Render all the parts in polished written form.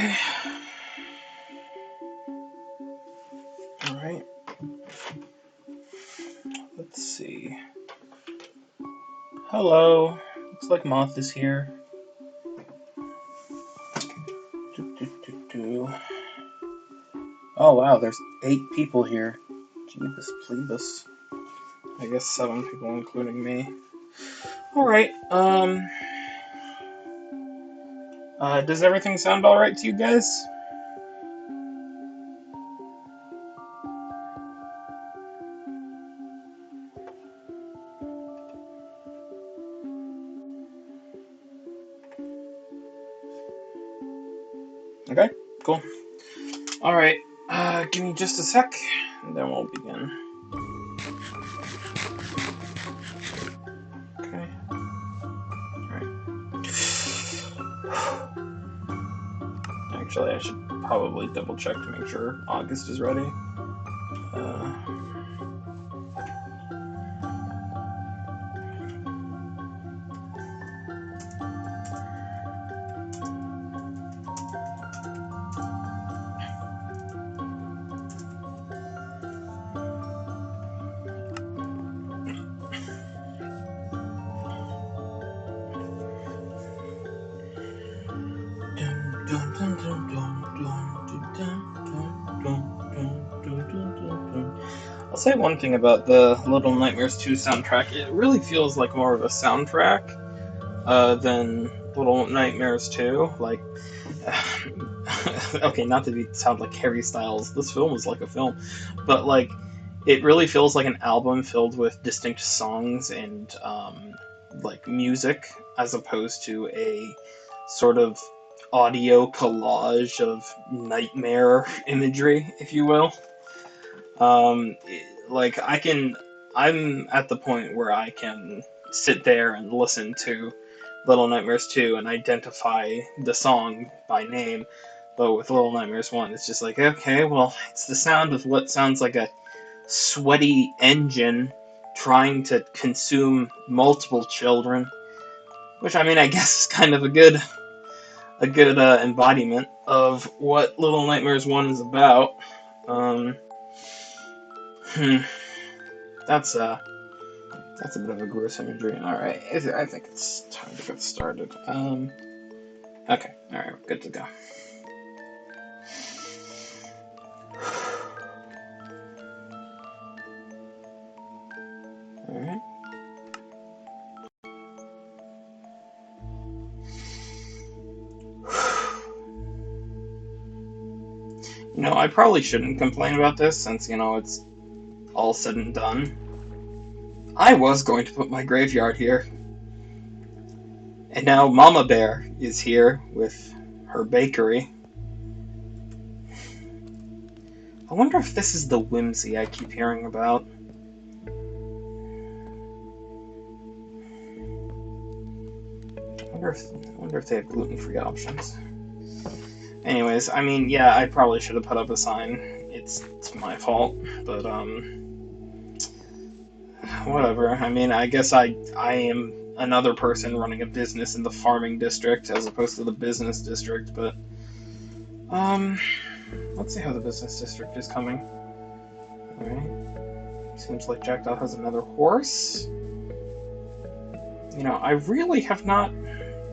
Okay. Alright. Let's see. Hello. Looks like Moth is here. Oh wow, there's 8 people here. Jeebus Plebus. I guess 7 people including me. Alright, does everything sound alright to you guys? Okay, cool. Alright, give me just a sec, and then we'll begin. Okay. Alright. Actually, I should probably double check to make sure August is ready. I'll say one thing about the Little Nightmares 2 soundtrack. It really feels like more of a soundtrack than Little Nightmares 2. Like, okay, not to sound like Harry Styles, this film is like a film, but like, it really feels like an album filled with distinct songs and like music, as opposed to a sort of audio collage of nightmare imagery, if you will. Like I'm at the point where I can sit there and listen to Little Nightmares 2 and identify the song by name, but with Little Nightmares 1, it's just like, okay, well, it's the sound of what sounds like a sweaty engine trying to consume multiple children, which, I mean, I guess is kind of a good embodiment of what Little Nightmares 1 is about. Um, that's a bit of a gruesome imagery. Alright, I think it's time to get started. Okay, alright, good to go. Alright. You know, I probably shouldn't complain about this since, you know, it's all said and done. I was going to put my graveyard here. And now Mama Bear is here with her bakery. I wonder if this is the whimsy I keep hearing about. I wonder if they have gluten-free options. Anyways, I mean, yeah, I probably should have put up a sign. It's my fault, but whatever. I mean, I guess I am another person running a business in the farming district as opposed to the business district, but let's see how the business district is coming. Alright. Seems like Jackdaw has another horse. You know, I really have not.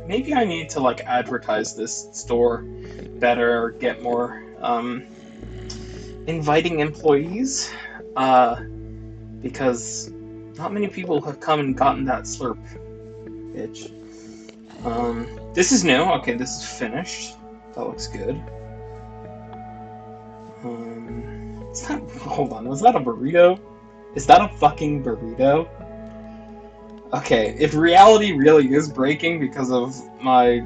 Maybe I need to like advertise this store better or get more inviting employees, because not many people have come and gotten that slurp, bitch. This is new. Okay, this is finished. That looks good. Hold on, was that a burrito? Is that a fucking burrito? Okay, if reality really is breaking because of my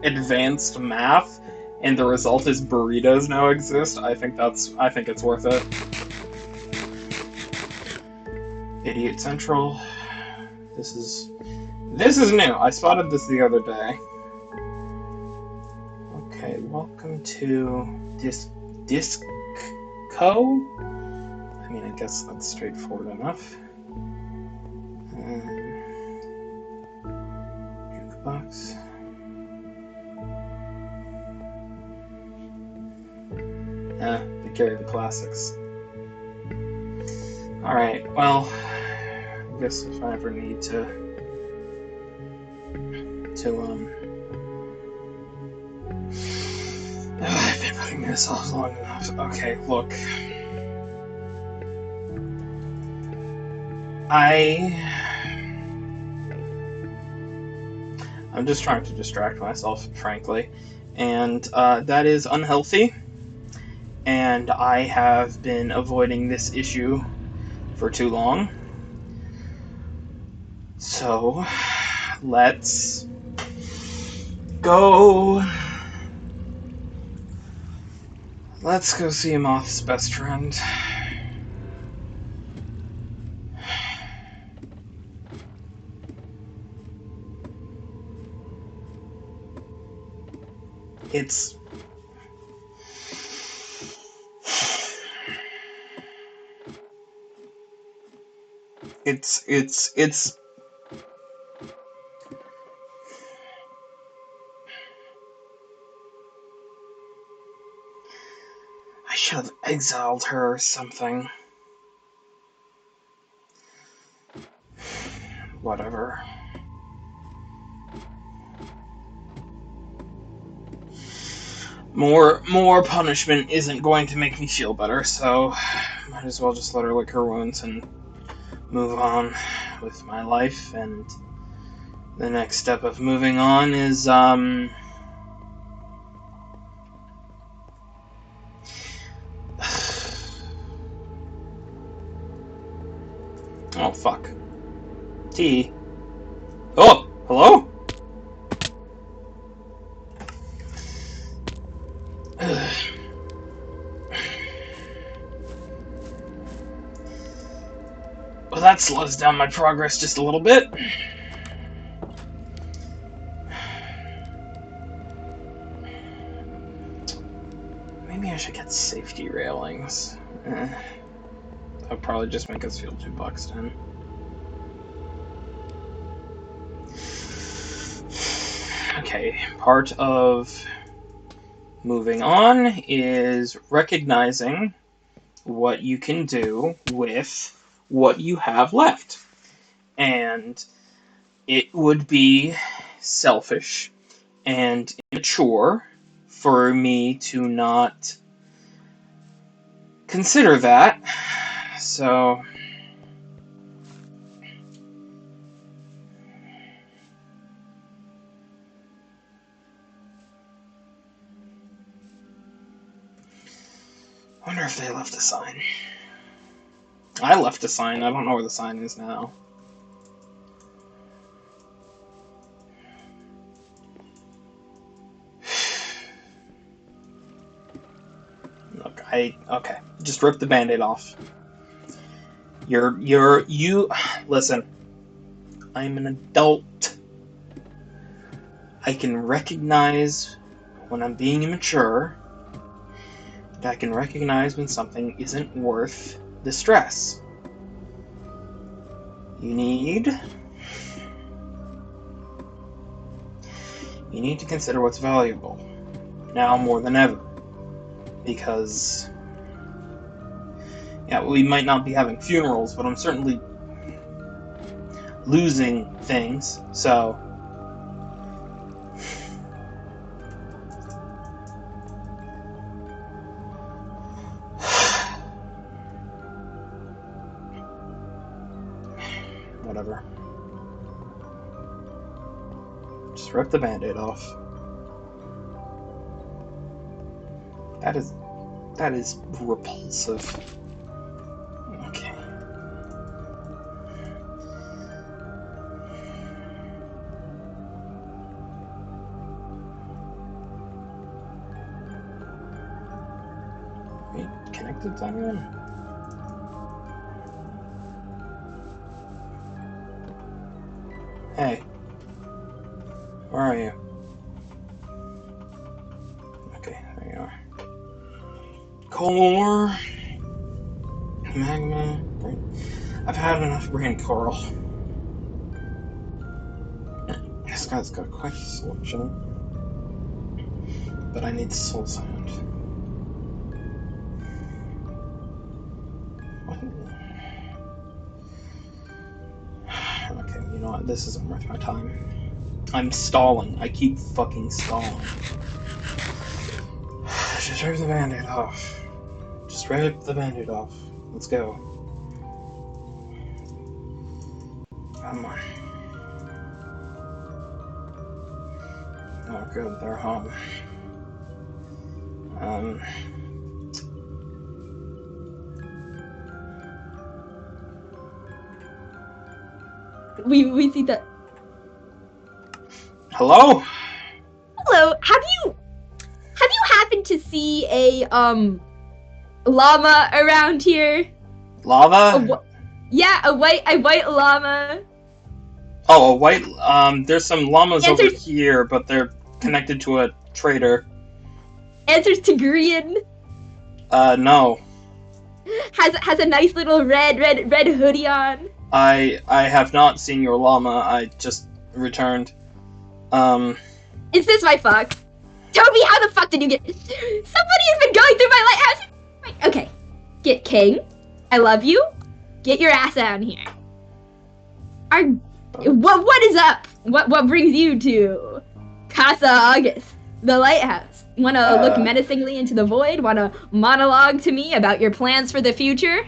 advanced math, and the result is burritos now exist, I think it's worth it. Idiot Central. This is new. I spotted this the other day. Okay, welcome to Disco? I mean, I guess that's straightforward enough. Jukebox. Targaryen classics. Alright, well, I guess if I ever need to I've been putting this off long enough. Okay, look. I'm just trying to distract myself, frankly, and that is unhealthy, and I have been avoiding this issue for too long. So, let's go. Let's go see Moth's best friend. It's I should have exiled her or something. Whatever. More punishment isn't going to make me feel better, so might as well just let her lick her wounds and move on with my life. And the next step of moving on is oh fuck. T. Oh, hello? Well, that slows down my progress just a little bit. Maybe I should get safety railings. That'll probably just make us feel too boxed in. Okay, part of moving on is recognizing what you can do with what you have left. And it would be selfish and immature for me to not consider that. So I wonder if they left a sign. I left a sign. I don't know where the sign is now. Look, okay. Just rip the Band-Aid off. You listen. I'm an adult. I can recognize when I'm being immature. I can recognize when something isn't worth the stress. You need to consider what's valuable, now more than ever. Because, yeah, we might not be having funerals, but I'm certainly losing things, so whatever. Just rip the Band-Aid off. That is repulsive. Okay. Are you connected to anyone? Hey. Where are you? Okay, there you are. Core. Magma. I've had enough brain coral. This guy's got quite a selection. But I need soul sand. know what? This isn't worth my time. I'm stalling. I keep fucking stalling. Just rip the band-aid off. Just rip the band-aid off. Let's go. Come on. Oh, good. They're home. We see that. Hello? Hello. Have you happened to see a llama around here? Lava? Yeah, a white llama. Oh, a white. There's some llamas over Answers- here, but they're connected to a trader. Answers to green. No. Has a nice little red hoodie on. I have not seen your llama. I just returned. Is this my fox? Toby, how the fuck did you get? Somebody has been going through my lighthouse. Okay, get King. I love you. Get your ass down here. What is up? What brings you to Casa August, the lighthouse? Want to look menacingly into the void? Want to monologue to me about your plans for the future?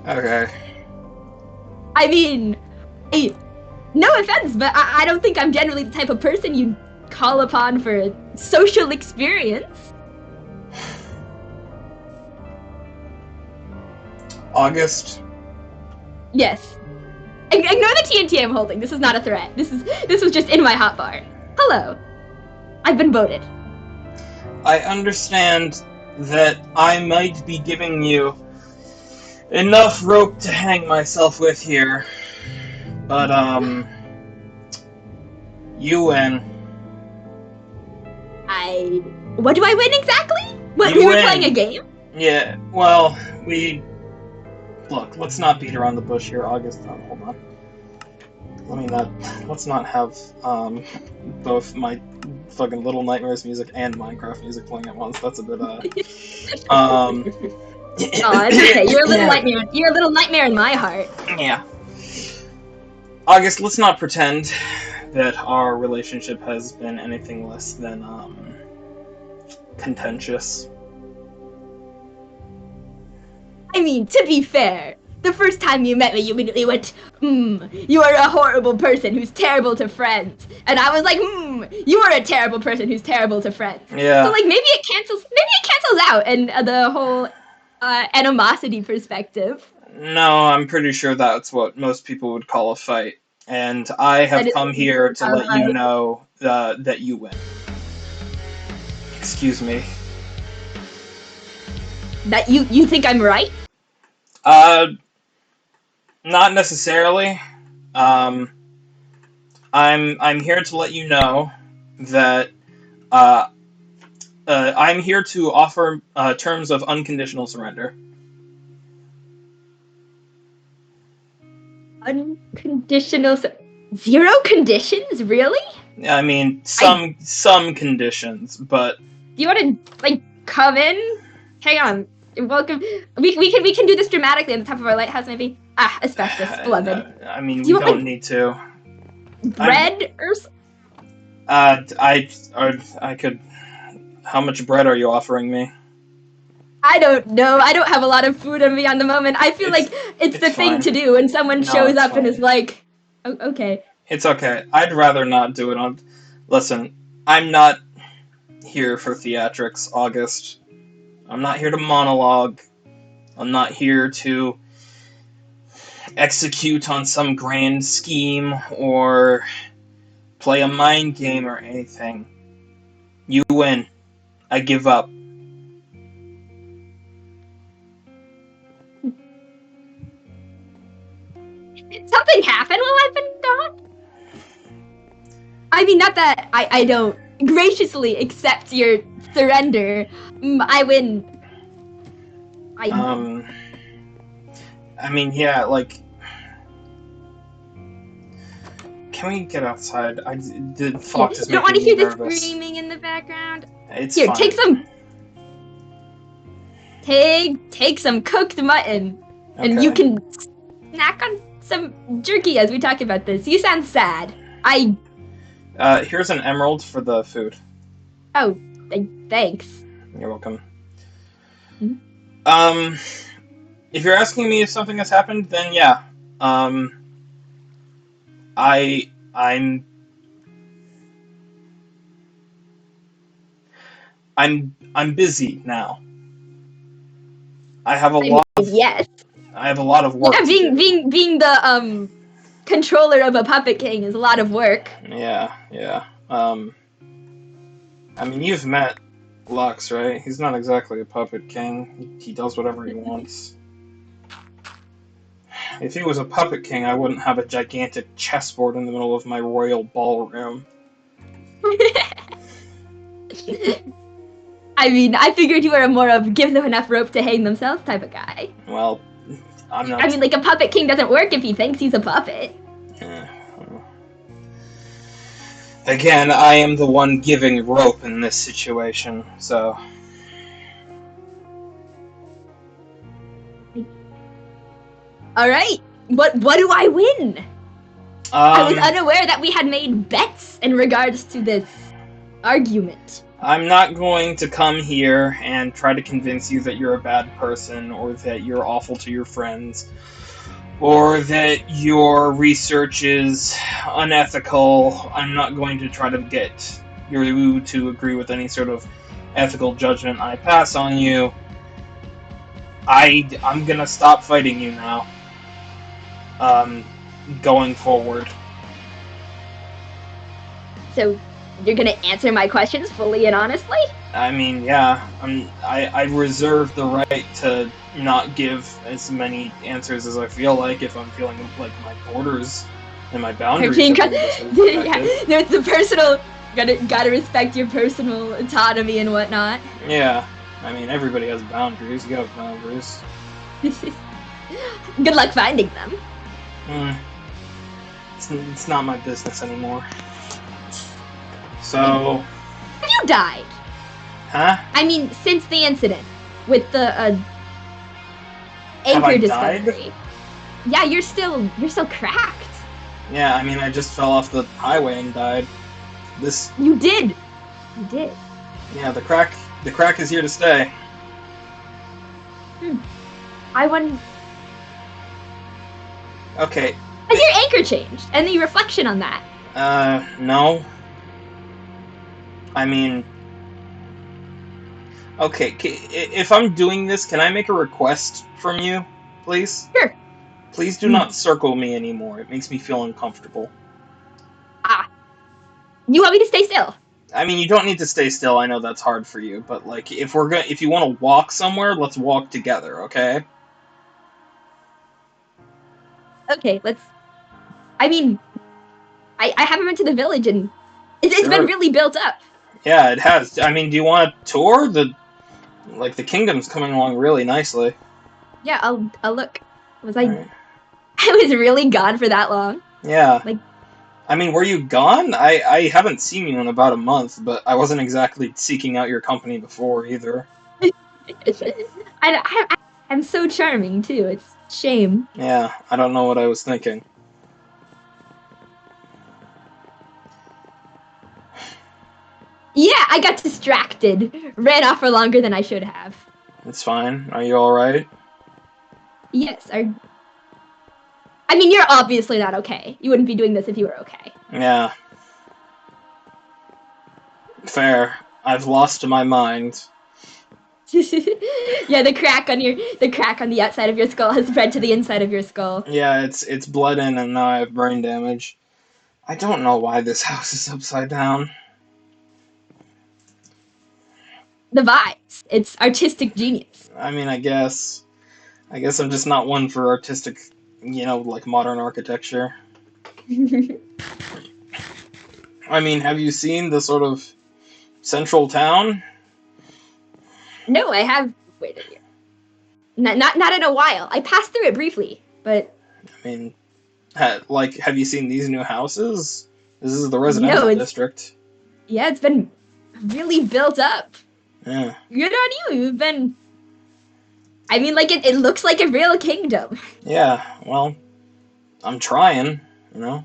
Okay. I mean, no offense, but I don't think I'm generally the type of person you'd call upon for a social experience. August? Yes. Ignore the TNT I'm holding. This is not a threat. This was just in my hotbar. Hello. I've been voted. I understand that I might be giving you enough rope to hang myself with here, but you win. What do I win exactly? You we were win. playing a game? Yeah, well, look, let's not beat around the bush here, August. Hold on. Let's not have both my fucking Little Nightmares music and Minecraft music playing at once. That's a bit Oh, it's okay. You're a little nightmare. You're a little nightmare in my heart. Yeah. August, let's not pretend that our relationship has been anything less than contentious. I mean, to be fair, the first time you met me, you immediately went, you are a horrible person who's terrible to friends. And I was like, you are a terrible person who's terrible to friends. Yeah. So, like, maybe it cancels out and the whole animosity perspective. No, I'm pretty sure that's what most people would call a fight. And I have come here to let you know that you win. Excuse me. That you think I'm right? Not necessarily. I'm here to let you know that I'm here to offer terms of unconditional surrender. Unconditional. Zero conditions, really? I mean, some conditions, but Do you want to like come in? Hang on. Welcome. We can do this dramatically on the top of our lighthouse, maybe. Asbestos, beloved. I mean, Do you we want don't need to. Bread or? I could. How much bread are you offering me? I don't know. I don't have a lot of food on me on the moment. I feel like it's the thing fine. to do when someone shows it's up and fine. is like, oh, okay. It's okay. I'd rather not do it on. Listen, I'm not here for theatrics, August. I'm not here to monologue. I'm not here to execute on some grand scheme or play a mind game or anything. You win. I give up. Did something happen while I've been gone? I mean, not that I don't graciously accept your surrender. I win. I mean, yeah, like, can we get outside? The fox is You don't making want to me hear the nervous. screaming in the background? It's Here, fine. take some take some cooked mutton, and you can snack on some jerky as we talk about this. You sound sad. Here's an emerald for the food. Oh, thanks. You're welcome. Mm-hmm. If you're asking me if something has happened, then yeah. I'm busy now. I have a lot of work. Yeah, being the controller of a puppet king is a lot of work. Yeah. I mean, you've met Lux, right? He's not exactly a puppet king. He does whatever he wants. If he was a puppet king, I wouldn't have a gigantic chessboard in the middle of my royal ballroom. I mean, I figured you were a more of give them enough rope to hang themselves type of guy. Well, I'm not... I mean, like, a puppet king doesn't work if he thinks he's a puppet. Again, I am the one giving rope in this situation, so... Alright, what do I win? I was unaware that we had made bets in regards to this argument. I'm not going to come here and try to convince you that you're a bad person, or that you're awful to your friends, or that your research is unethical. I'm not going to try to get you to agree with any sort of ethical judgment I pass on you. I'm gonna stop fighting you now. Going forward. So, you're gonna answer my questions fully and honestly? I mean, yeah. I reserve the right to not give as many answers as I feel like if I'm feeling like my borders and my boundaries. Yeah, there's the personal. Gotta respect your personal autonomy and whatnot. Yeah, I mean, everybody has boundaries. You have boundaries. Good luck finding them. It's not my business anymore. So... Have you died? Huh? I mean, since the incident with the anchor discovery. Yeah, you're still cracked. Yeah, I mean, I just fell off the highway and died. You did. Yeah, the crack is here to stay. I wouldn't... Okay. Has your anchor changed? And the reflection on that? No. I mean... Okay, if I'm doing this, can I make a request from you, please? Sure. Please do not circle me anymore. It makes me feel uncomfortable. You want me to stay still? I mean, you don't need to stay still. I know that's hard for you, but like, if you want to walk somewhere, let's walk together, okay? Okay, let's... I mean, I haven't been to the village, and it's been really built up. Yeah, it has. I mean, do you want a tour? The kingdom's coming along really nicely. Yeah, I'll look. I was really gone for that long? Yeah. I mean, were you gone? I haven't seen you in about a month, but I wasn't exactly seeking out your company before either. I'm so charming too. It's a shame. Yeah, I don't know what I was thinking. Yeah, I got distracted. Ran off for longer than I should have. It's fine. Are you alright? Yes, I mean, you're obviously not okay. You wouldn't be doing this if you were okay. Yeah. Fair. I've lost my mind. Yeah, the crack on the outside of your skull has spread to the inside of your skull. Yeah, it's bled in and now I have brain damage. I don't know why this house is upside down. The vibes. It's artistic genius. I mean, I guess I'm just not one for artistic, like modern architecture. I mean, have you seen the sort of central town? No, I have. Wait a year. Not in a while. I passed through it briefly, but. I mean, have you seen these new houses? This is the residential district. Yeah, it's been really built up. Yeah. Good on you. You've been I mean, like, it looks like a real kingdom. Yeah, well, I'm trying, you know?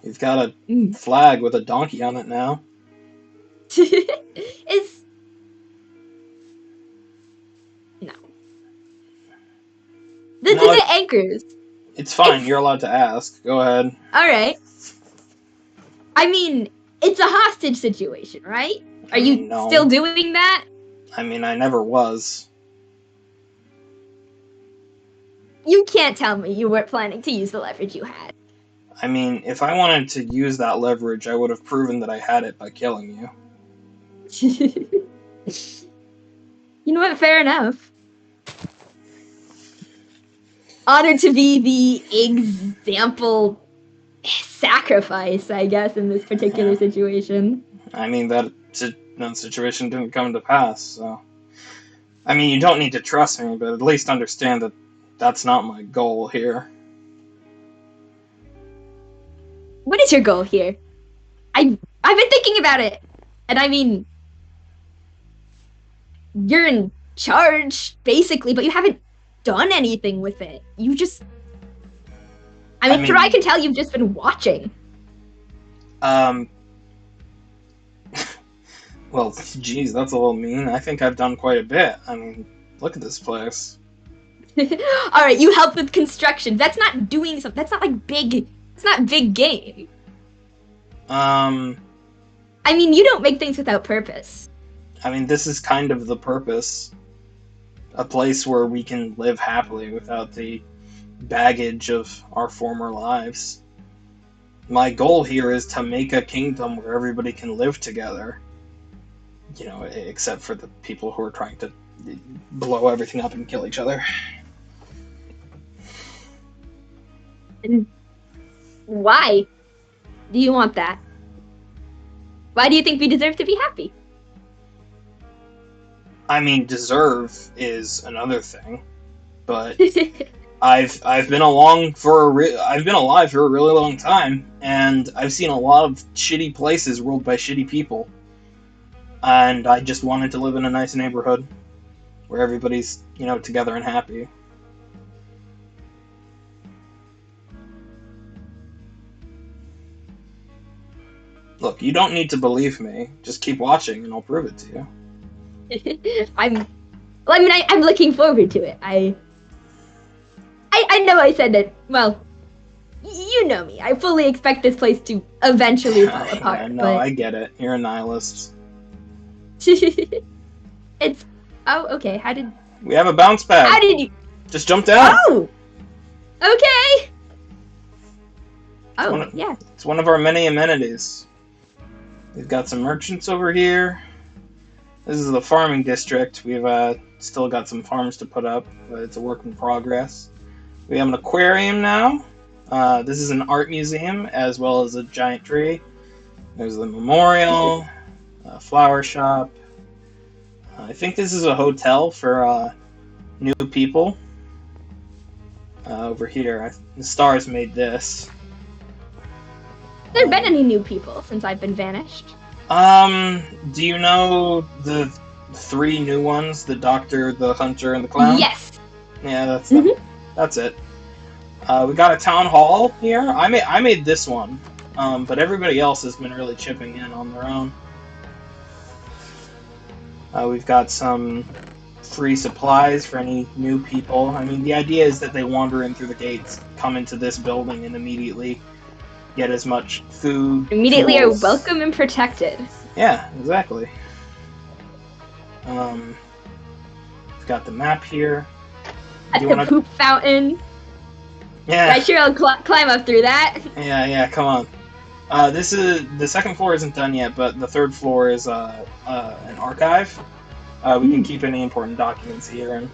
You've got a Mm. flag with a donkey on it now. It's... No. The anchors. It's fine, you're allowed to ask. Go ahead. Alright. I mean, it's a hostage situation, right? Are you No. still doing that? I mean, I never was. You can't tell me you weren't planning to use the leverage you had. I mean, if I wanted to use that leverage, I would have proven that I had it by killing you. You know what? Fair enough. Honored to be the example sacrifice, I guess, in this particular situation. I mean, that situation didn't come to pass, so... I mean, you don't need to trust me, but at least understand that that's not my goal here. What is your goal here? I've been thinking about it, and I mean, you're in charge, basically, but you haven't done anything with it. You just... I mean, from what I can tell, you've just been watching. Well, geez, that's a little mean. I think I've done quite a bit. I mean, look at this place. Alright, you help with construction. That's not doing something. That's not like big... It's not big game. I mean, you don't make things without purpose. I mean, this is kind of the purpose. A place where we can live happily without the baggage of our former lives. My goal here is to make a kingdom where everybody can live together. You know, except for the people who are trying to blow everything up and kill each other. And why do you want that? Why do you think we deserve to be happy? I mean, deserve is another thing, but I've been alive for a really long time, and I've seen a lot of shitty places ruled by shitty people, and I just wanted to live in a nice neighborhood where everybody's, you know, together and happy. Look, you don't need to believe me. Just keep watching, and I'll prove it to you. I'm looking forward to it. I know I said that. Well, you know me. I fully expect this place to eventually fall apart. No, but... I get it. You're a nihilist. It's... Oh, okay. How did... We have a bounce pad. How did you... Just jump down. Oh! Okay! Oh, yeah. It's one of our many amenities. We've got some merchants over here. This is the farming district. We've still got some farms to put up, but it's a work in progress. We have an aquarium now. This is an art museum, as well as a giant tree. There's the memorial, a flower shop. I think this is a hotel for new people. Over here, the stars made this. There been any new people since I've been vanished? Do you know the 3 new ones? The doctor, the hunter, and the clown? Yes. Yeah, that's them. That's it. We got a town hall here. I made this one, but everybody else has been really chipping in on their own. We've got some free supplies for any new people. I mean, the idea is that they wander in through the gates, come into this building, and immediately get as much food. Immediately tools. are welcome and protected. Yeah, exactly. We've got the map here. At the poop fountain. Yeah. Yeah, sure, I'll climb up through that. Yeah, come on. This is the second floor isn't done yet, but the third floor is an archive. We can keep any important documents here, and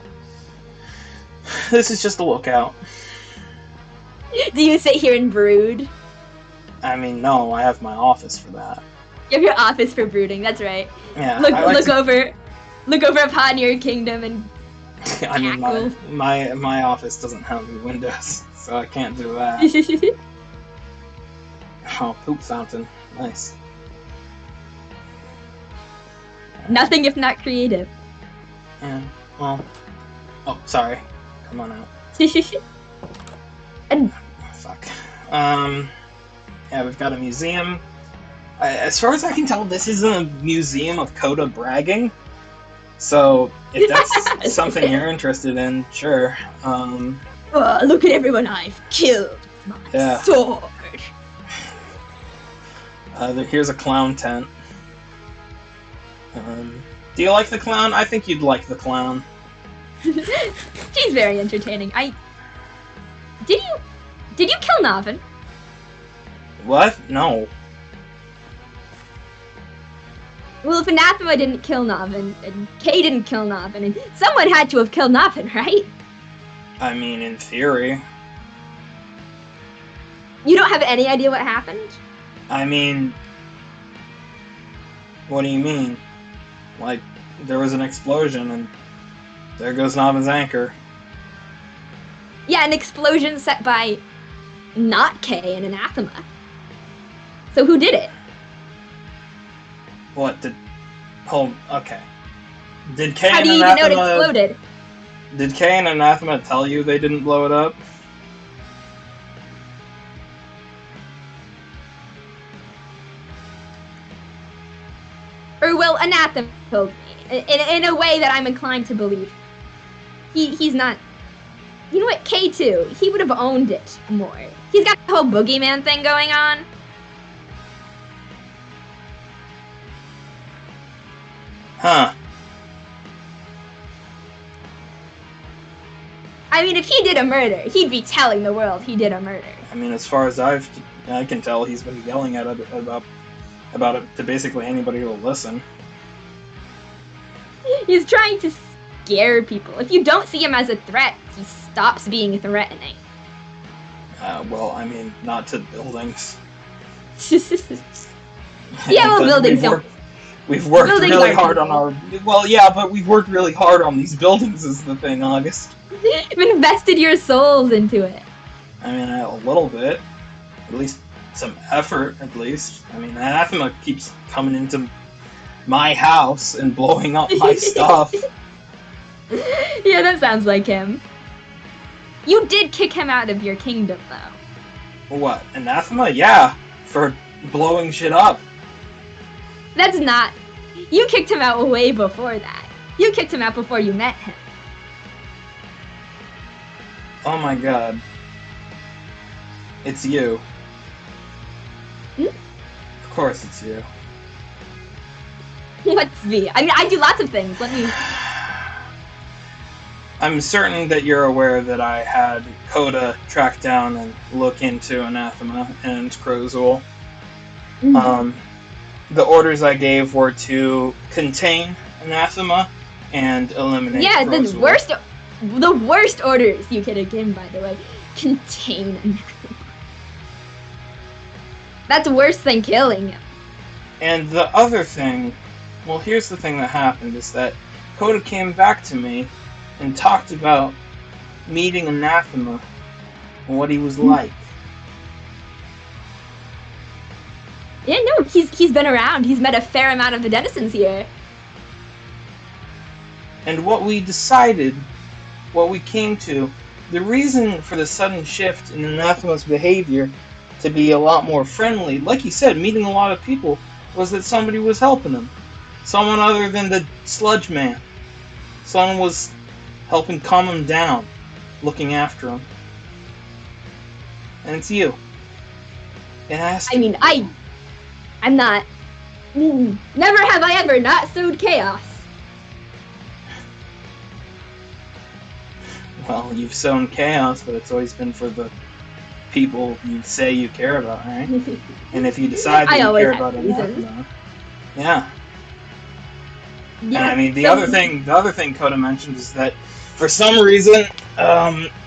this is just a lookout. Do you sit here and brood? I mean, no, I have my office for that. You have your office for brooding. That's right. Yeah. Look over upon your kingdom and. I mean, my office doesn't have any windows, so I can't do that. Oh, poop fountain, nice. Nothing if not creative. Yeah. Well, Oh, sorry. Come on out. And Fuck. Yeah, we've got a museum. As far as I can tell, this isn't a museum of Coda bragging. So, if that's something you're interested in, sure. look at everyone I've killed with my sword. Here's a clown tent. Do you like the clown? I think you'd like the clown. She's very entertaining. Did you kill Navin? What? No. Well, if Anathema didn't kill Navin, and Kay didn't kill Navin, and someone had to have killed Navin, right? I mean, in theory. You don't have any idea what happened? I mean... What do you mean? Like, there was an explosion, and there goes Navin's anchor. Yeah, an explosion set by not Kay and Anathema. So who did it? What, did... Oh, okay. Did Kay How and do you even know it Anathema... exploded? Did Kay and Anathema tell you they didn't blow it up? Or, well, Anathema told me. In a way that I'm inclined to believe. He's not... You know what, Kay too. He would have owned it more. He's got the whole boogeyman thing going on. Huh. I mean, if he did a murder, he'd be telling the world he did a murder. I mean, as far as I can tell, he's been yelling at it about it to basically anybody who'll listen. He's trying to scare people. If you don't see him as a threat, he stops being threatening. Well, I mean, not to buildings. Yeah, well, buildings don't... We've worked buildings really aren't hard on our... Well, yeah, but we've worked really hard on these buildings is the thing, August. You've invested your souls into it. I mean, a little bit. At least some effort, at least. I mean, Anathema keeps coming into my house and blowing up my stuff. Yeah, that sounds like him. You did kick him out of your kingdom, though. What? Anathema? Yeah, for blowing shit up. That's not... You kicked him out way before that. You kicked him out before you met him. Oh my god. It's you. Hmm? Of course it's you. What's V? I mean, I do lots of things. Let me... I'm certain that you're aware that I had Coda track down and look into Anathema and Crozul. Mm-hmm. The orders I gave were to contain Anathema and eliminate Crozul. The worst orders you could have given, by the way. Contain Anathema. That's worse than killing him. And the other thing, well, here's the thing that happened, is that Coda came back to me and talked about meeting Anathema and what he was like. Yeah, no, he's been around. He's met a fair amount of the denizens here. And what we decided, what we came to, the reason for the sudden shift in Anathema's behavior to be a lot more friendly, like you said, meeting a lot of people, was that somebody was helping him. Someone other than the sludge man. Someone was helping calm him down, looking after him. And it's you. It has to. I mean, I'm not... Never have I ever not sowed chaos. Well, you've sown chaos, but it's always been for the people you say you care about, right? And if you decide that you care about Anathema, yeah. And I mean, the other thing Coda mentioned is that for some reason,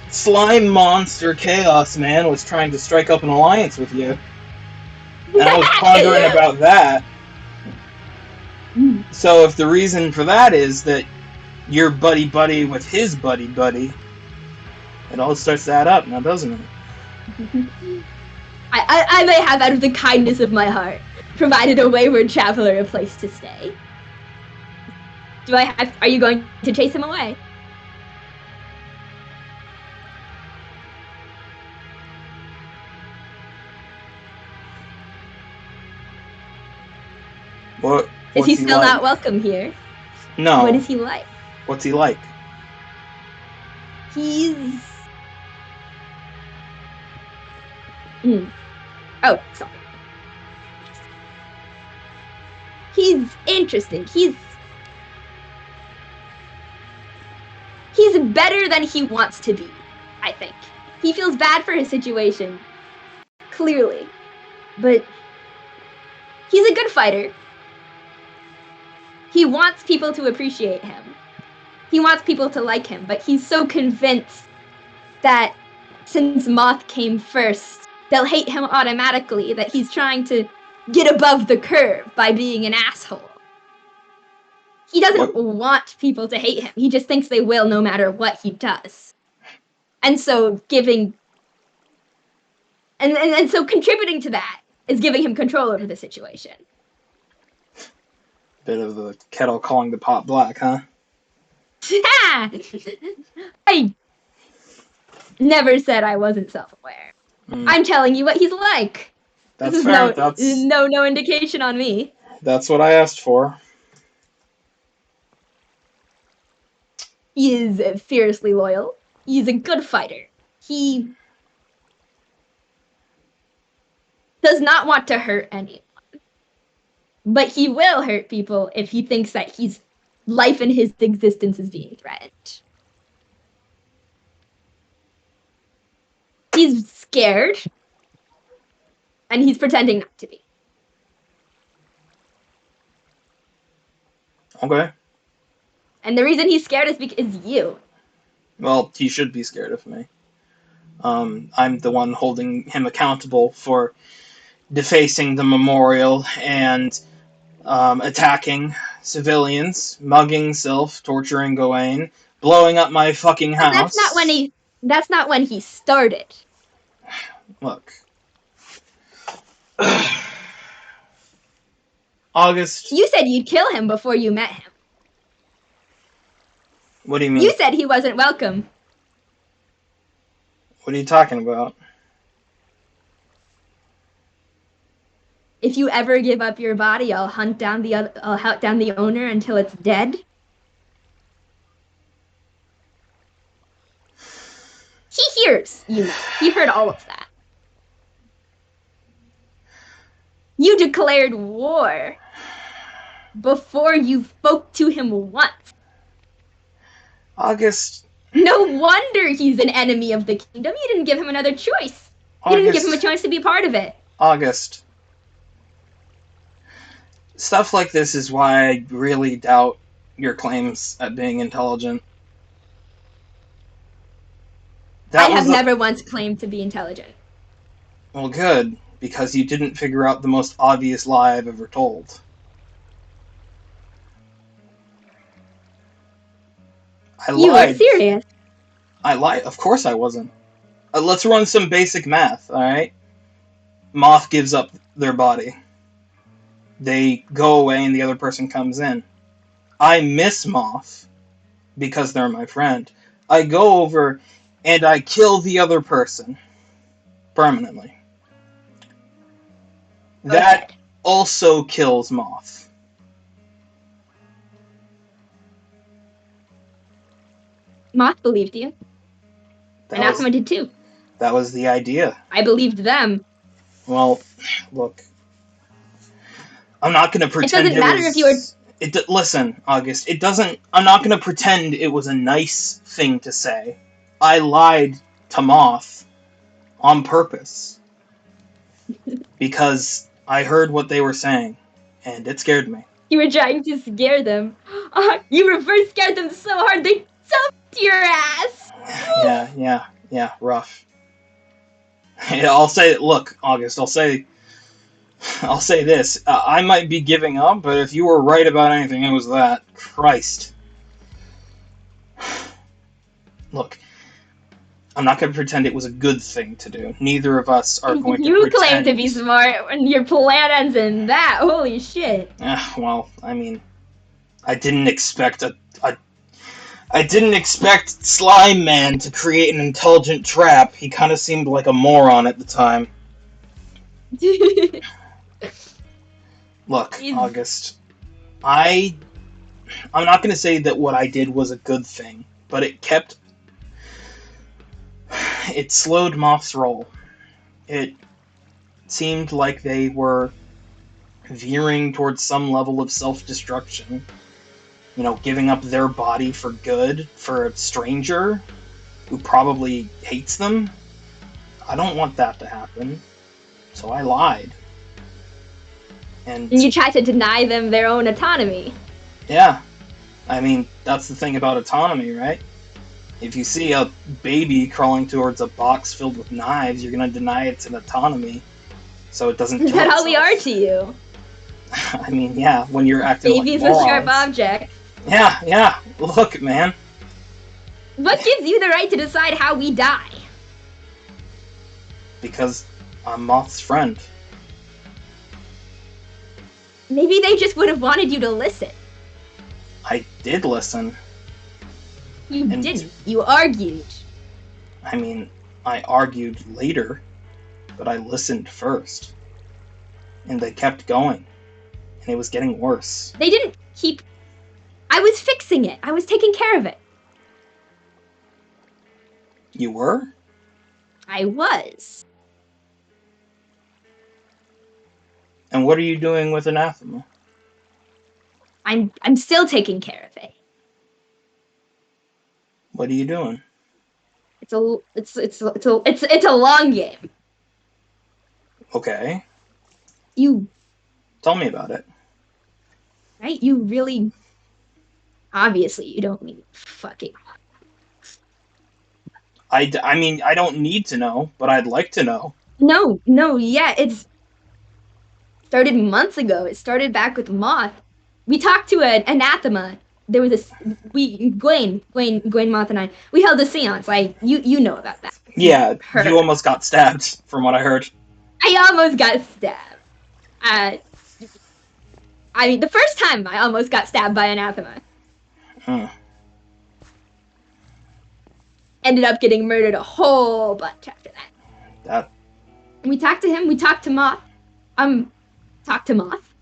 Slime Monster Chaos Man was trying to strike up an alliance with you. And I was pondering about that. So if the reason for that is that you're buddy-buddy with his buddy-buddy, it all starts to add up now, doesn't it? I may have, out of the kindness of my heart, provided a wayward traveler a place to stay. Are you going to chase him away? What? Is he What's still like? not welcome here? No. What is he like? What's he like? He's... Oh, sorry. He's interesting. He's better than he wants to be, I think. He feels bad for his situation, clearly. But he's a good fighter. He wants people to appreciate him. He wants people to like him, but he's so convinced that since Moth came first, they'll hate him automatically, that he's trying to get above the curve by being an asshole. He doesn't want people to hate him. He just thinks they will no matter what he does. And so giving... And so contributing to that is giving him control over the situation. Bit of the kettle calling the pot black, huh? I never said I wasn't self-aware. I'm telling you what he's like. That's this is fair. no indication on me. That's what I asked for. He is fiercely loyal. He's a good fighter. He does not want to hurt anyone. But he will hurt people if he thinks that his life and his existence is being threatened. He's scared. And he's pretending not to be. Okay. And the reason he's scared is because you. Well, he should be scared of me. I'm the one holding him accountable for defacing the memorial and attacking civilians, mugging Sylph, torturing Gawain, blowing up my fucking house. That's not when he started. Look. August. You said you'd kill him before you met him. What do you mean? You said he wasn't welcome. What are you talking about? If you ever give up your body, I'll hunt down the owner until it's dead. He hears you. He heard all of that. You declared war before you spoke to him once. August. No wonder he's an enemy of the kingdom. You didn't give him another choice. You didn't give him a chance to be part of it. August. Stuff like this is why I really doubt your claims at being intelligent. I have never once claimed to be intelligent. Well, good, because you didn't figure out the most obvious lie I've ever told. You were serious? I lied. Of course I wasn't. Let's run some basic math, alright? Moth gives up their body. They go away and the other person comes in. I miss Moth because they're my friend. I go over and I kill the other person permanently. Okay. That also kills Moth. Moth believed you. And Akuma did too. That was the idea. I believed them. Well, look. I'm not going to pretend it doesn't matter if you were... Listen, August, it doesn't... I'm not going to pretend it was a nice thing to say. I lied to Moth on purpose. Because I heard what they were saying, and it scared me. You were trying to scare them. You reverse scared them so hard they jumped your ass! Yeah, rough. I'll say, look, August, I'll say this. I might be giving up, but if you were right about anything, it was that. Christ. Look, I'm not going to pretend it was a good thing to do. Neither of us are going to pretend. You claim to be smart when your plan ends in that. Holy shit. Well, I mean, I didn't expect I didn't expect Slime Man to create an intelligent trap. He kind of seemed like a moron at the time. Look, August, I'm not going to say that what I did was a good thing, but it slowed Moth's roll. It seemed like they were veering towards some level of self-destruction. Giving up their body for good for a stranger who probably hates them. I don't want that to happen. So I lied. And you tried to deny them their own autonomy. Yeah. I mean, that's the thing about autonomy, right? If you see a baby crawling towards a box filled with knives, you're going to deny it's an autonomy so it doesn't kill itself. Is that itself. how we are to you? I mean, yeah, when you're acting Baby's like morons. a sharp object. Yeah. Look, man. What gives you the right to decide how we die? Because I'm Moth's friend. Maybe they just would have wanted you to listen. I did listen. You didn't. You argued. I mean, I argued later, but I listened first. And they kept going. And it was getting worse. They didn't keep... I was fixing it. I was taking care of it. You were? I was. And what are you doing with Anathema? I'm still taking care of it. What are you doing? It's a long game. Okay. You... Tell me about it. Right? You really... Obviously, you don't need fucking... I mean, I don't need to know, but I'd like to know. No, yeah, it's... started months ago. It started back with Moth. We talked to an Anathema. There was this... Gwen, Moth, and I, we held a seance. You know about that. Yeah, you almost got stabbed, from what I heard. I almost got stabbed. I mean, the first time I almost got stabbed by Anathema. Ended up getting murdered a whole bunch after that. We talked to him. We talked to Moth. Talked to Moth.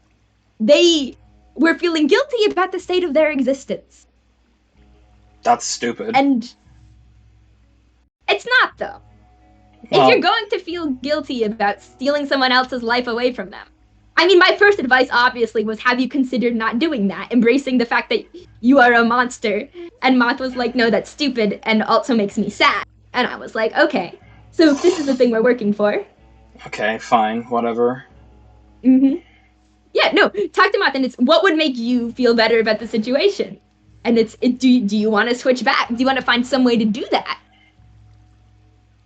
They were feeling guilty about the state of their existence. That's stupid. And it's not, though. Well, if you're going to feel guilty about stealing someone else's life away from them. I mean, my first advice, obviously, was have you considered not doing that? Embracing the fact that you are a monster. And Moth was like, no, that's stupid and also makes me sad. And I was like, okay, so if this is the thing we're working for. Okay, fine, whatever. Yeah, no, talk to Moth, and it's what would make you feel better about the situation? And do you want to switch back? Do you want to find some way to do that?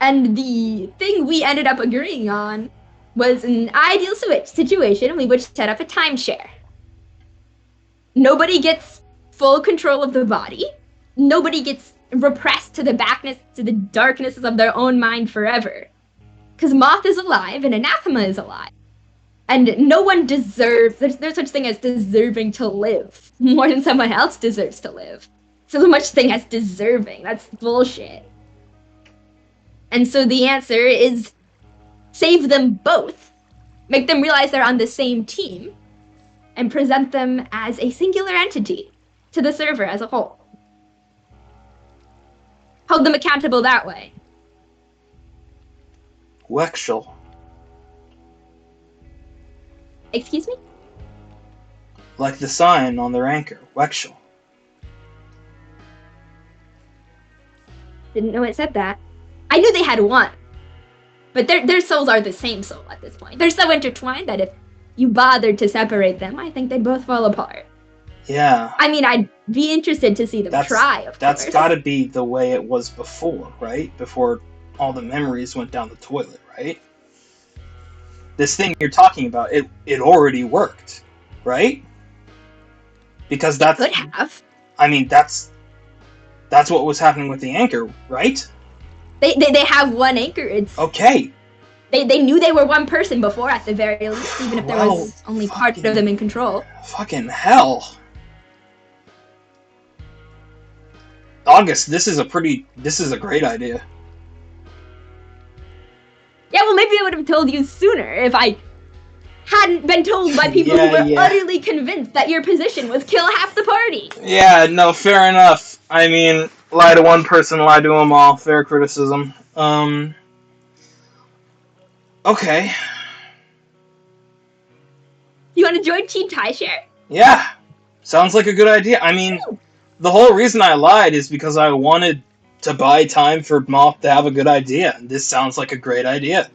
And the thing we ended up agreeing on was an ideal situation. We would set up a timeshare. Nobody gets full control of the body. Nobody gets repressed to the darknesses of their own mind forever. Because Moth is alive and Anathema is alive. And no one deserves, there's no such thing as deserving to live more than someone else deserves to live. So much thing as deserving, that's bullshit. And so the answer is save them both, make them realize they're on the same team, and present them as a singular entity to the server as a whole. Hold them accountable that way. Wexel. Excuse me? Like the sign on their anchor, Wexel. Didn't know it said that. I knew they had one. But their souls are the same soul at this point. They're so intertwined that if you bothered to separate them, I think they'd both fall apart. Yeah. I mean, I'd be interested to see them try, of course. That's gotta be the way it was before, right? Before all the memories went down the toilet, right? This thing you're talking about, it already worked, right? Because that's... It could have. I mean, that's what was happening with the anchor, right? They have one anchor. It's okay. They knew they were one person before, at the very least, even if there was only part of them in control. Fucking hell. August, this is a great idea. Yeah, well, maybe I would have told you sooner if I hadn't been told by people who were utterly convinced that your position was kill half the party. Yeah, no, fair enough. I mean, lie to one person, lie to them all. Fair criticism. Okay. You want to join Team Timeshare? Yeah. Sounds like a good idea. I mean, the whole reason I lied is because I wanted to buy time for Moth to have a good idea. This sounds like a great idea.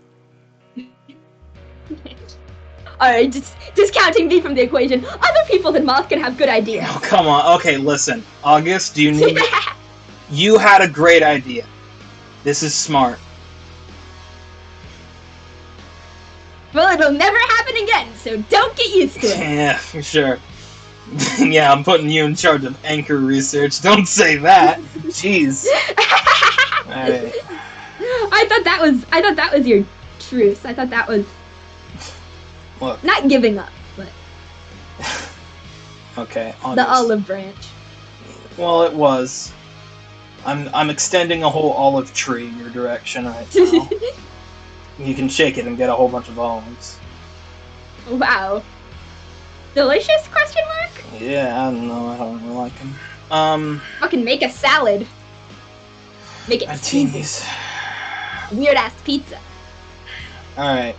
Alright, discounting me from the equation. Other people than Moth can have good ideas. Oh, come on. Okay, listen. August, do you need... You had a great idea. This is smart. Well, it'll never happen again, so don't get used to it. Yeah, for sure. Yeah, I'm putting you in charge of anchor research. Don't say that. Jeez. Alright. I thought that was your truce. I thought that was... Look. Not giving up, but... Okay, August. The olive branch. Well, it was. I'm extending a whole olive tree in your direction right now. You can shake it and get a whole bunch of olives. Wow. Delicious? Question mark? Yeah, I don't know. I don't really like them. Fucking make a salad. Make it martinis. Weird ass pizza. Alright.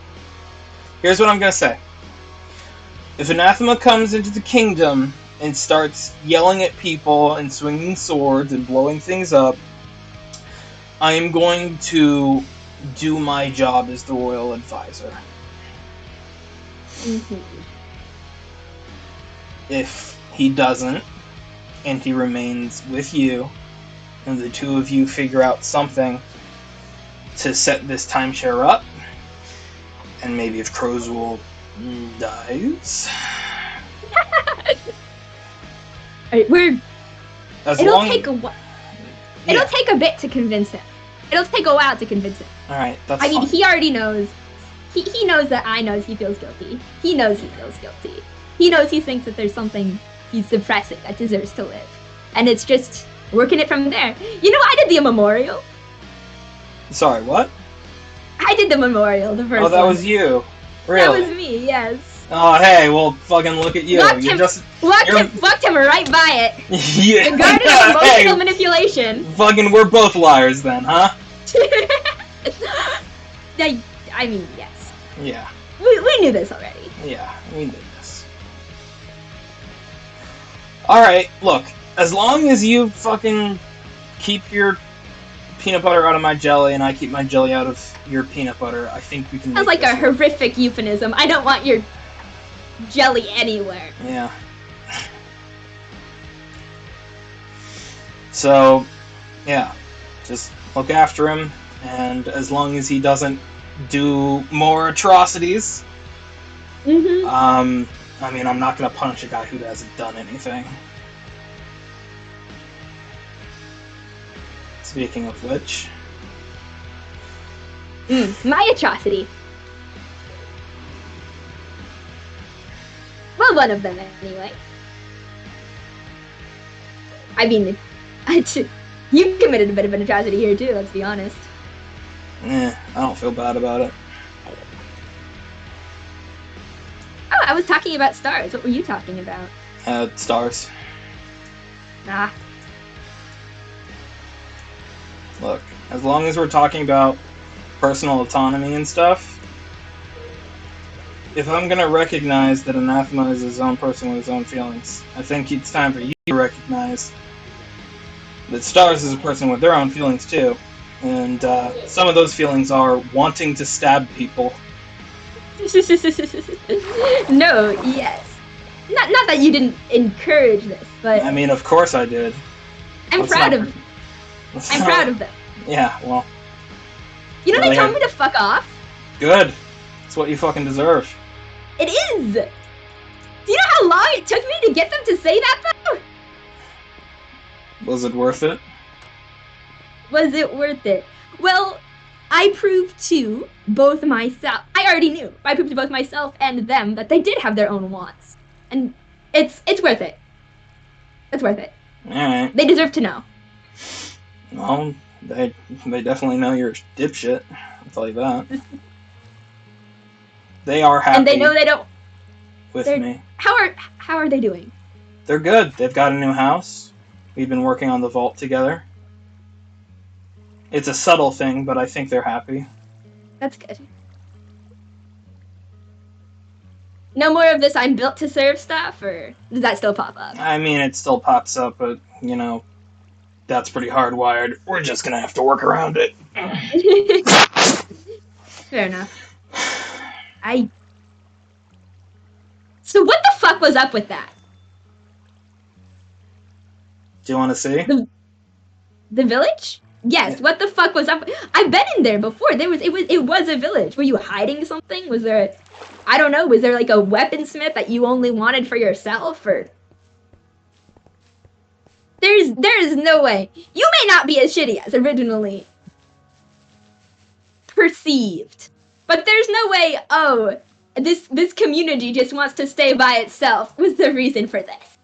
Here's what I'm gonna say. If Anathema comes into the kingdom and starts yelling at people and swinging swords and blowing things up, I am going to do my job as the royal advisor. Mm-hmm. If he doesn't, and he remains with you, and the two of you figure out something to set this timeshare up, and maybe if Crowswool dies... Alright, It'll take a bit to convince him. It'll take a while to convince him. Alright, that's fine. I mean, he already knows. He knows that I knows he feels guilty. He knows he feels guilty. He knows he thinks that there's something he's suppressing that deserves to live. And it's just working it from there. You know, I did the memorial. Sorry, what? I did the memorial, the first one. Oh, that was you? Really? That was me, yes. Oh, hey, well, fucking look at you. Walked him right by it. Yeah. Regarded as emotional manipulation. Fucking, we're both liars then, huh? I mean, yes. Yeah. We knew this already. Yeah, we knew this. Alright, look. As long as you fucking keep your peanut butter out of my jelly and I keep my jelly out of your peanut butter, I think we can That's like a horrific euphemism. I don't want your jelly anywhere. Yeah. So, yeah. Just look after him, and as long as he doesn't do more atrocities, mm-hmm. I mean, I'm not gonna punish a guy who hasn't done anything. Speaking of which... my atrocity. Well, one of them, anyway. I mean, you committed a bit of an atrocity here, too, let's be honest. I don't feel bad about it. Oh, I was talking about stars. What were you talking about? Stars. Ah. Look, as long as we're talking about personal autonomy and stuff, if I'm gonna recognize that Anathema is his own person with his own feelings, I think it's time for you to recognize that Stars is a person with their own feelings too. And some of those feelings are wanting to stab people. No, yes. Not that you didn't encourage this, but... I mean, of course I did. I'm proud of them. Yeah, well... You know they told me to fuck off? Good. It's what you fucking deserve. It is! Do you know how long it took me to get them to say that, though? Was it worth it? Was it worth it? Well, I proved to both myself... I already knew. I proved to both myself and them that they did have their own wants. And it's worth it. It's worth it. Alright. They deserve to know. Well, they definitely know you're a dipshit. I'll tell you that. They are happy. And they know they don't. With me. How are they doing? They're good. They've got a new house. We've been working on the vault together. It's a subtle thing, but I think they're happy. That's good. No more of this I'm built to serve stuff, or does that still pop up? I mean, it still pops up, but, you know, that's pretty hardwired. We're just gonna have to work around it. Fair enough. So what the fuck was up with that? Do you want to see? The village? Yes. Yeah. What the fuck was up? I've been in there before. It was a village. Were you hiding something? Was there? I don't know. Was there like a weaponsmith that you only wanted for yourself, or? There is no way. You may not be as shitty as originally perceived, but there's no way. Oh, this community just wants to stay by itself. Was the reason for this?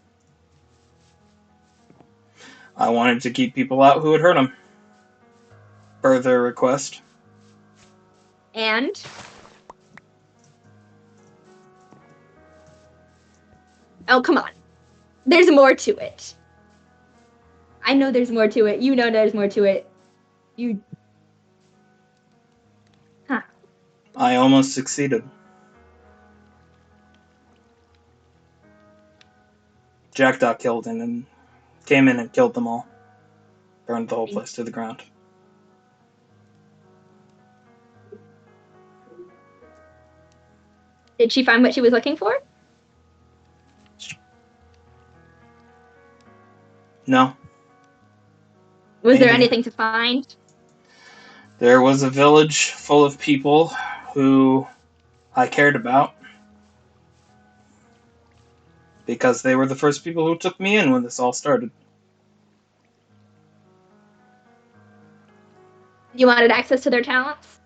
I wanted to keep people out who would hurt them. Per their request. And? Oh, come on. There's more to it. I know there's more to it. You know there's more to it. Huh. I almost succeeded. Jackdaw killed him and came in and killed them all. Burned the whole place to the ground. Did she find what she was looking for? No. Was there anything to find? There was a village full of people who I cared about. Because they were the first people who took me in when this all started. You wanted access to their talents?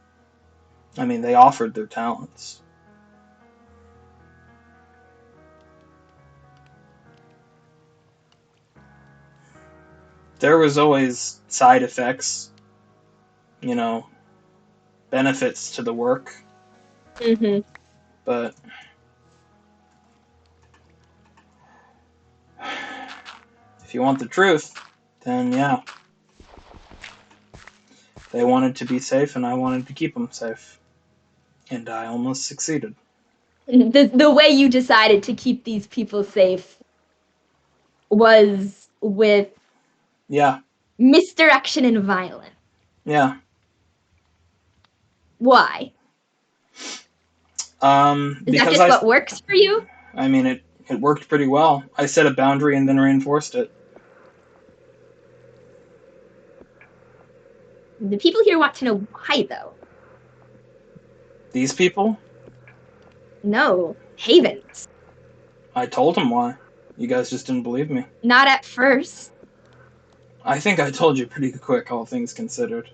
I mean, they offered their talents. There was always side effects, you know, benefits to the work. Mm-hmm. But if you want the truth, then yeah. They wanted to be safe, and I wanted to keep them safe. And I almost succeeded. The way you decided to keep these people safe was with... Yeah. Misdirection and violence. Yeah. Why? Is that just what works for you? I mean, it worked pretty well. I set a boundary and then reinforced it. The people here want to know why, though. These people? No, Havens. I told them why. You guys just didn't believe me. Not at first. I think I told you pretty quick, all things considered.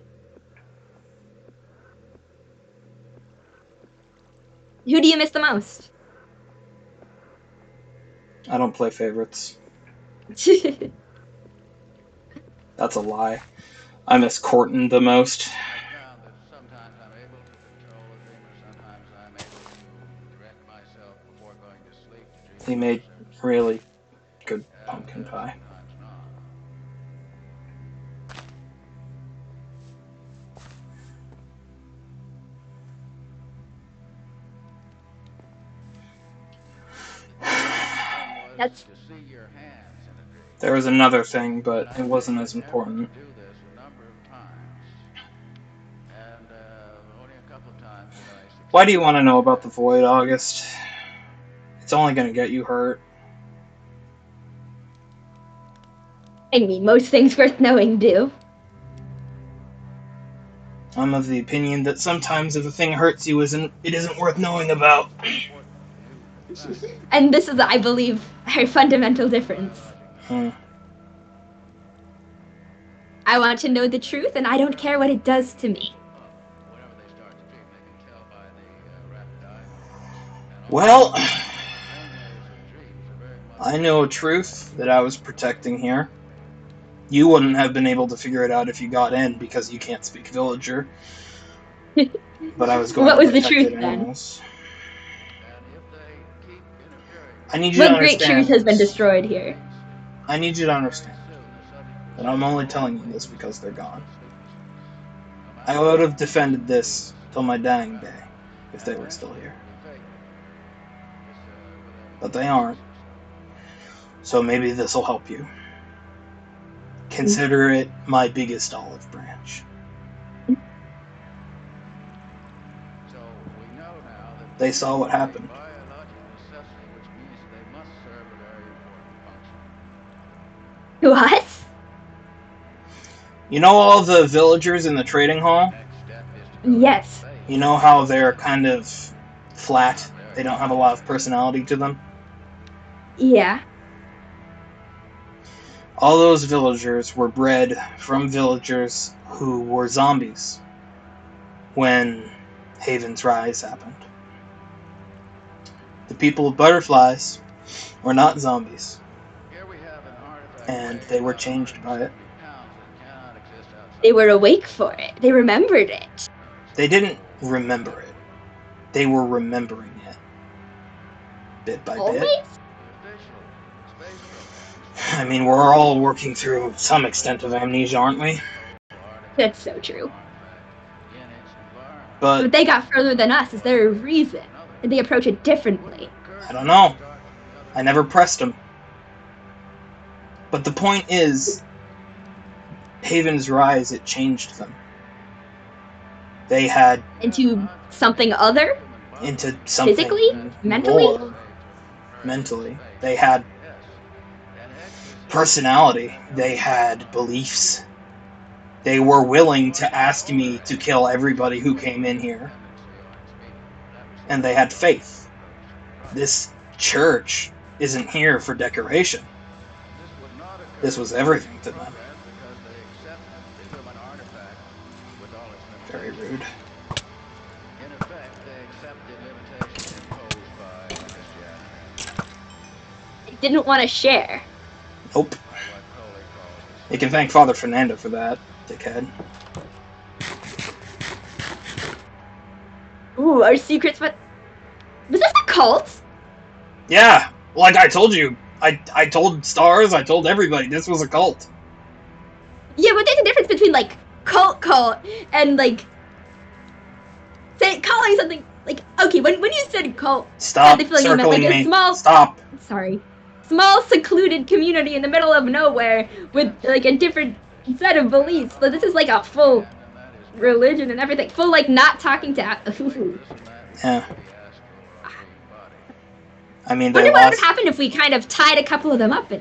Who do you miss the most? I don't play favorites. That's a lie. I miss Corton the most. He made really good pumpkin pie. There was another thing, but it wasn't as important. Why do you want to know about the Void, August? It's only going to get you hurt. I mean, most things worth knowing do. I'm of the opinion that sometimes if a thing hurts you, it isn't worth knowing about. And this is, I believe, our fundamental difference. I want to know the truth, and I don't care what it does to me. Well, I know a truth that I was protecting here. You wouldn't have been able to figure it out if you got in because you can't speak villager. But I was going what to was the truth then? I need you to What great understand truth has been this. destroyed here? I need you to understand that I'm only telling you this because they're gone. I would have defended this till my dying day if they were still here. But they aren't. So maybe this will help you. Consider it my biggest olive branch. They saw what happened. What? You know all the villagers in the trading hall? Yes. You know how they're kind of flat? They don't have a lot of personality to them? Yeah. All those villagers were bred from villagers who were zombies when Haven's Rise happened. The people of Butterflies were not zombies, and they were changed by it. They were awake for it. They remembered it. They didn't remember it. They were remembering it. Bit by Always? bit. I mean, we're all working through some extent of amnesia, aren't we? That's so true. But they got further than us. Is there a reason? Did they approach it differently? I don't know. I never pressed them. But the point is, Haven's Rise, it changed them. They had... Into something other? Into something... Physically? Mentally? More. Mentally. They had personality. They had beliefs. They were willing to ask me to kill everybody who came in here. And they had faith. This church isn't here for decoration. This was everything to them. Very rude. They didn't want to share. Nope. You can thank Father Fernando for that, dickhead. Ooh, our secrets, but... Was this a cult? Yeah, like I told you. I told Stars, I told everybody, this was a cult. Yeah, but there's a difference between, like, cult, and, like... calling something... Like, okay, when you said cult... Stop I had the feeling you meant, circling like, a me. small... Stop. Sorry. Small, secluded community in the middle of nowhere with, like, a different set of beliefs. So this is, like, a full religion and everything. Full, like, not talking to... Yeah. I mean, I wonder what would have happened if we kind of tied a couple of them up and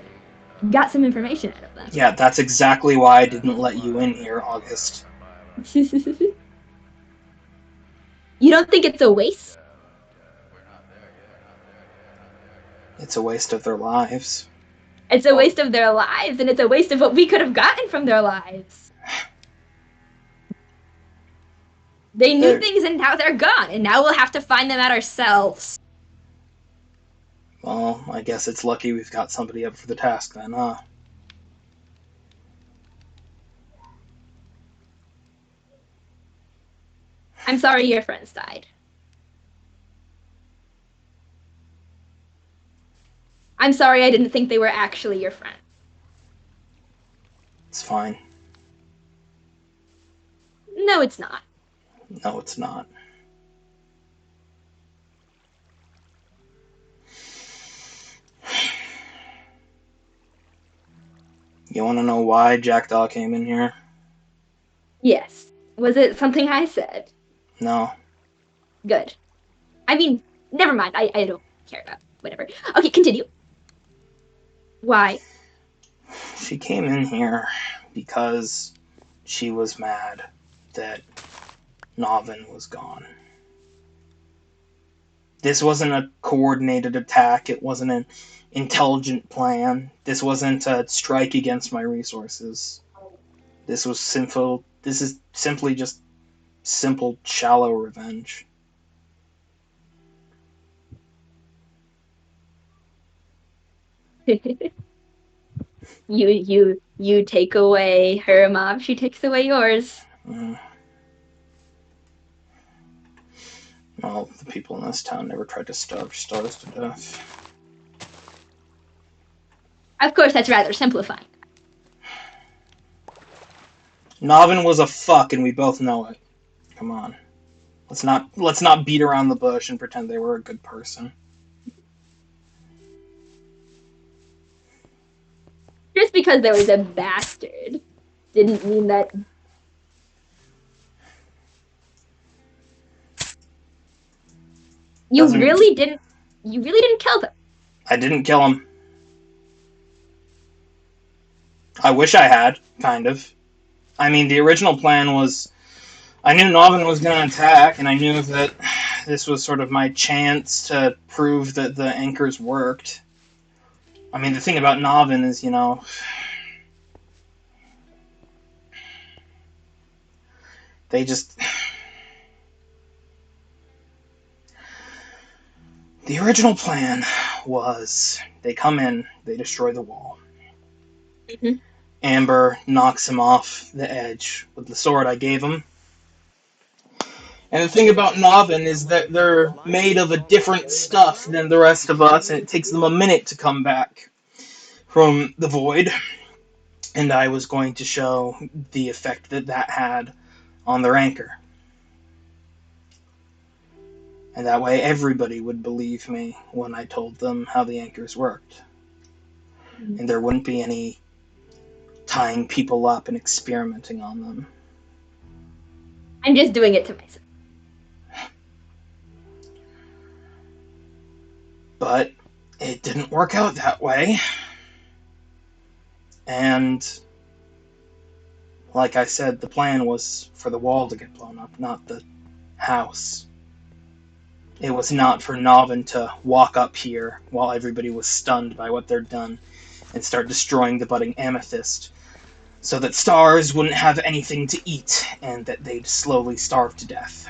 got some information out of them. Yeah, that's exactly why I didn't let you in here, August. You don't think it's a waste? It's a waste of their lives. It's a waste of their lives, and it's a waste of what we could have gotten from their lives. They knew things, and now they're gone, and now we'll have to find them out ourselves. Well, I guess it's lucky we've got somebody up for the task then, huh? I'm sorry your friends died. I'm sorry I didn't think they were actually your friends. It's fine. No, it's not. No, it's not. You want to know why Jackdaw came in here? Yes. Was it something I said? No. Good. I mean, never mind. I don't care about whatever. Okay, continue. Why? She came in here because she was mad that Novin was gone. This wasn't a coordinated attack. It wasn't an intelligent plan. This wasn't a strike against my resources. This was simple. This is simply just simple, shallow revenge. You take away her mob, she takes away yours. Well, the people in this town never tried to starve Stars to death. Of course, that's rather simplifying. Navin was a fuck, and we both know it. Come on. Let's not beat around the bush and pretend they were a good person. Just because there was a bastard didn't mean that. You really didn't kill them. I didn't kill him. I wish I had, kind of. I mean, the original plan was, I knew Navin was going to attack, and I knew that this was sort of my chance to prove that the anchors worked. I mean, the thing about Navin is, you know, they just... The original plan was they come in, they destroy the wall. Mm-hmm. Amber knocks him off the edge with the sword I gave him. And the thing about Navin is that they're made of a different stuff than the rest of us, and it takes them a minute to come back from the void. And I was going to show the effect that that had on their anchor. And that way everybody would believe me when I told them how the anchors worked. And there wouldn't be any tying people up and experimenting on them. I'm just doing it to myself. But it didn't work out that way. And like I said, the plan was for the wall to get blown up, not the house. It was not for Navin to walk up here while everybody was stunned by what they'd done and start destroying the budding amethyst so that stars wouldn't have anything to eat and that they'd slowly starve to death.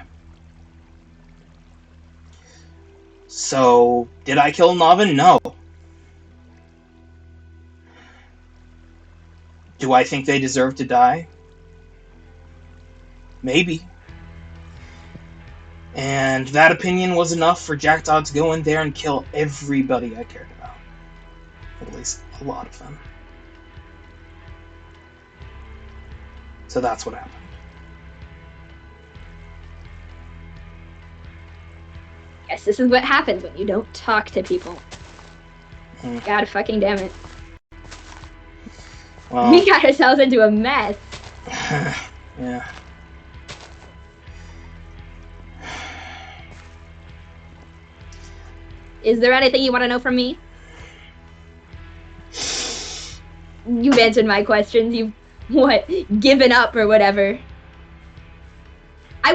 So, did I kill Navin? No. Do I think they deserve to die? Maybe. And that opinion was enough for Jackdaw to go in there and kill everybody I cared about. At least a lot of them. So that's what happened. Yes, this is what happens when you don't talk to people. God fucking damn it. Well, we got ourselves into a mess. Yeah. Is there anything you want to know from me? You've answered my questions. You've, given up or whatever. I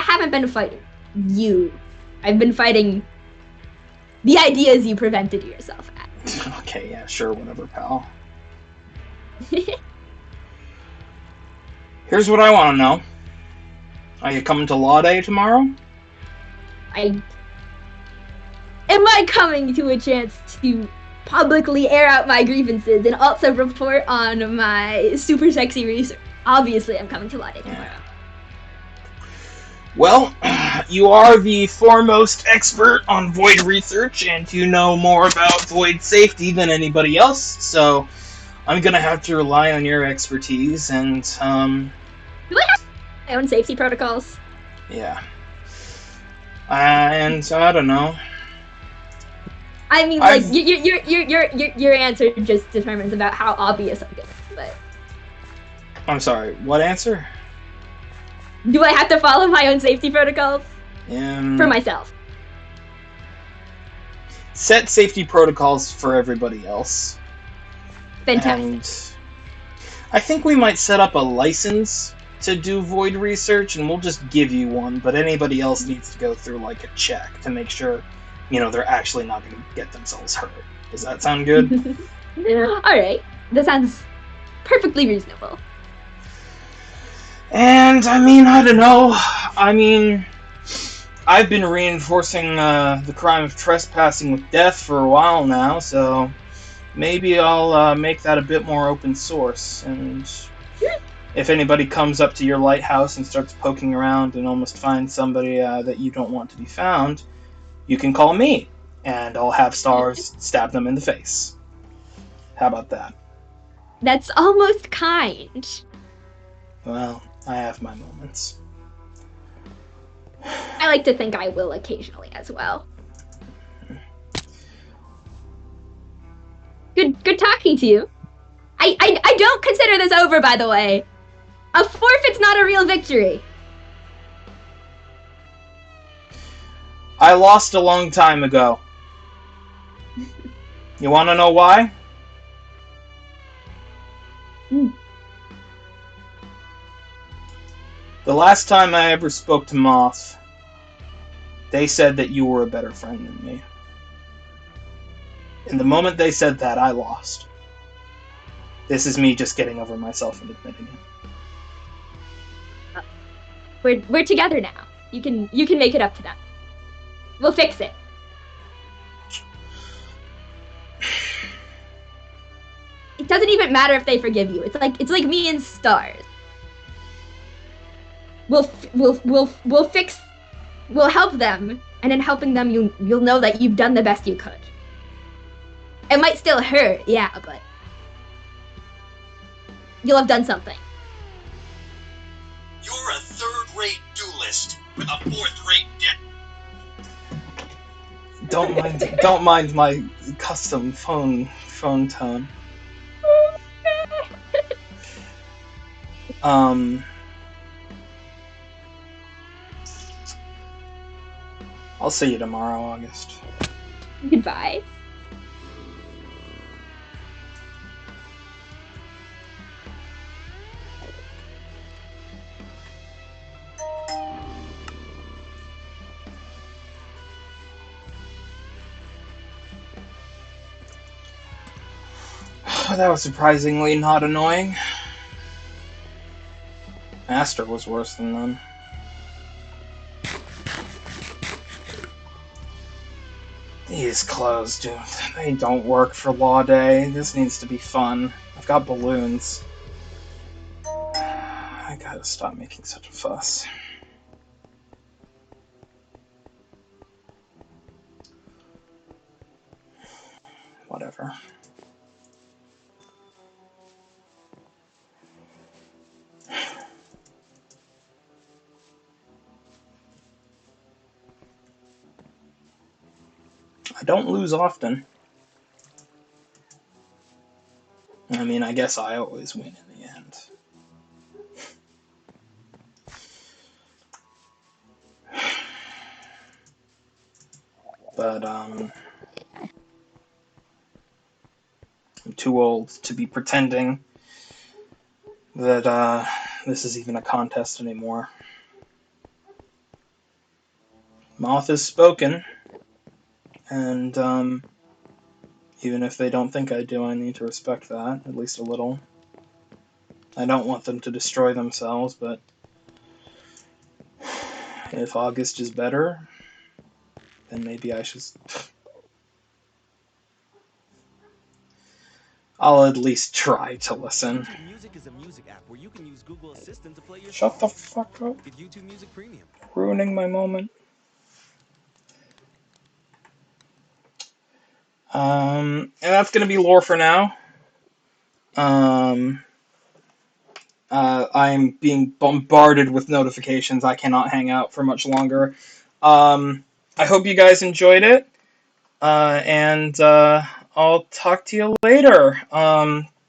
haven't been fighting you. I've been fighting the ideas you prevented yourself at. Okay, yeah, sure, whatever, pal. Here's what I want to know. Are you coming to Law Day tomorrow? Am I coming to a chance to publicly air out my grievances and also report on my super sexy research? Obviously, I'm coming to Law Day tomorrow. Well, you are the foremost expert on Void research, and you know more about Void safety than anybody else, so I'm gonna have to rely on your expertise, and, Do I have my own safety protocols? Yeah. And, I don't know. I mean, like, your answer just determines about how obvious I'm getting, but... I'm sorry, what answer? Do I have to follow my own safety protocols? For myself. Set safety protocols for everybody else. Fantastic. And I think we might set up a license to do Void research, and we'll just give you one, but anybody else needs to go through, like, a check to make sure, you know, they're actually not going to get themselves hurt. Does that sound good? Alright. That sounds perfectly reasonable. And, I mean, I don't know. I mean, I've been reinforcing the crime of trespassing with death for a while now, so maybe I'll make that a bit more open source. And if anybody comes up to your lighthouse and starts poking around and almost finds somebody that you don't want to be found, you can call me. and I'll have stars stab them in the face. How about that? That's almost kind. Well, I have my moments. I like to think I will occasionally as well. Good talking to you. I don't consider this over, by the way. A forfeit's not a real victory. I lost a long time ago. You want to know why? The last time I ever spoke to Moth, they said that you were a better friend than me. And the moment they said that, I lost. This is me just getting over myself and admitting it. We're together now. You can make it up to them. We'll fix it. It doesn't even matter if they forgive you. It's like me and stars. We'll fix. We'll help them, and in helping them, you'll know that you've done the best you could. It might still hurt, yeah, but you'll have done something. You're a third-rate duelist with a fourth-rate debt. Don't mind my custom phone tone. I'll see you tomorrow, August. Goodbye. That was surprisingly not annoying. Master was worse than them. These clothes, dude, they don't work for Law Day. This needs to be fun. I've got balloons. I gotta stop making such a fuss. Whatever. I don't lose often. I mean, I guess I always win in the end. But, I'm too old to be pretending that, this is even a contest anymore. Moth has spoken, and, even if they don't think I do, I need to respect that, at least a little. I don't want them to destroy themselves, but if August is better, then maybe I should... I'll at least try to listen. YouTube Music is a music app where you can use Google Assistant to play your Shut the fuck up. Get YouTube Music Premium. Ruining my moment. And that's gonna be lore for now. I'm being bombarded with notifications. I cannot hang out for much longer. I hope you guys enjoyed it. And I'll talk to you later.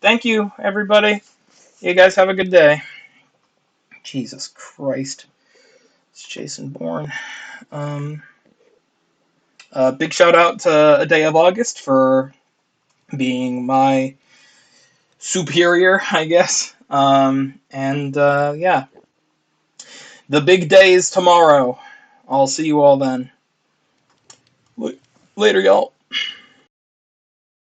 Thank you, everybody. You guys have a good day. Jesus Christ. It's Jason Bourne. Big shout out to A Day of August for being my superior, I guess. Yeah. The big day is tomorrow. I'll see you all then. Later, y'all.